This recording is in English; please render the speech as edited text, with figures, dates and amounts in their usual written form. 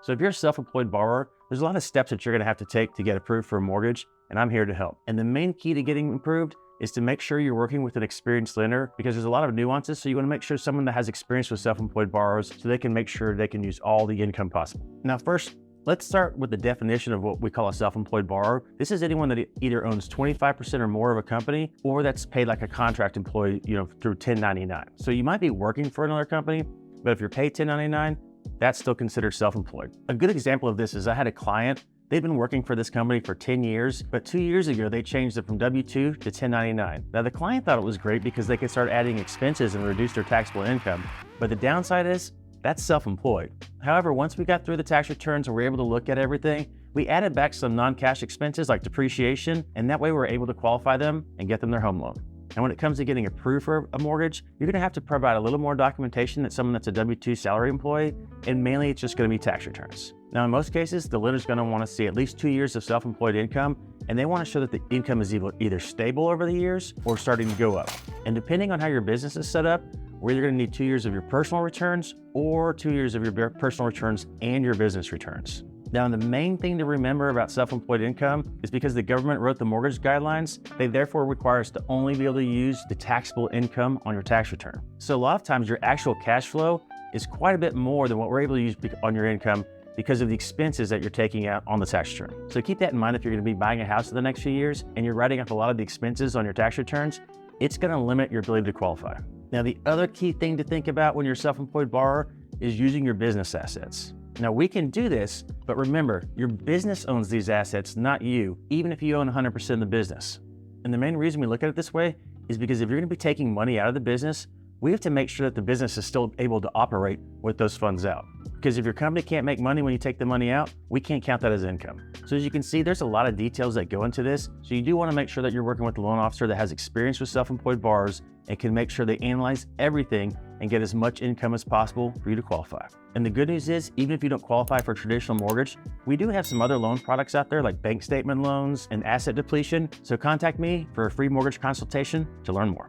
So if you're a self-employed borrower, there's a lot of steps that you're gonna have to take to get approved for a mortgage, and I'm here to help. And the main key to getting approved is to make sure you're working with an experienced lender, because there's a lot of nuances. So you wanna make sure someone that has experience with self-employed borrowers so they can make sure they can use all the income possible. Now first, let's start with the definition of what we call a self-employed borrower. This is anyone that either owns 25% or more of a company, or that's paid like a contract employee, through 1099. So you might be working for another company, but if you're paid 1099, that's still considered self-employed. A good example of this is I had a client. They've been working for this company for 10 years, but 2 years ago, they changed it from W-2 to 1099. Now the client thought it was great because they could start adding expenses and reduce their taxable income, but the downside is that's self-employed. However, once we got through the tax returns and we're able to look at everything, we added back some non-cash expenses like depreciation, and that way we're able to qualify them and get them their home loan. And when it comes to getting approved for a mortgage, you're gonna have to provide a little more documentation than someone that's a W-2 salary employee, and mainly it's just gonna be tax returns. Now, in most cases, the lender's gonna wanna see at least 2 years of self-employed income, and they wanna show that the income is either stable over the years or starting to go up. And depending on how your business is set up, we're either gonna need 2 years of your personal returns or 2 years of your personal returns and your business returns. Now, the main thing to remember about self-employed income is because the government wrote the mortgage guidelines, they therefore require us to only be able to use the taxable income on your tax return. So a lot of times your actual cash flow is quite a bit more than what we're able to use on your income because of the expenses that you're taking out on the tax return. So keep that in mind if you're gonna be buying a house in the next few years and you're writing up a lot of the expenses on your tax returns, it's gonna limit your ability to qualify. Now, the other key thing to think about when you're a self-employed borrower is using your business assets. Now, we can do this, but remember, your business owns these assets, not you, even if you own 100% of the business. And the main reason we look at it this way is because if you're gonna be taking money out of the business, we have to make sure that the business is still able to operate with those funds out. Because if your company can't make money when you take the money out, we can't count that as income. So as you can see, there's a lot of details that go into this. So you do wanna make sure that you're working with a loan officer that has experience with self-employed borrowers and can make sure they analyze everything and get as much income as possible for you to qualify. And the good news is, even if you don't qualify for a traditional mortgage, we do have some other loan products out there like bank statement loans and asset depletion. So contact me for a free mortgage consultation to learn more.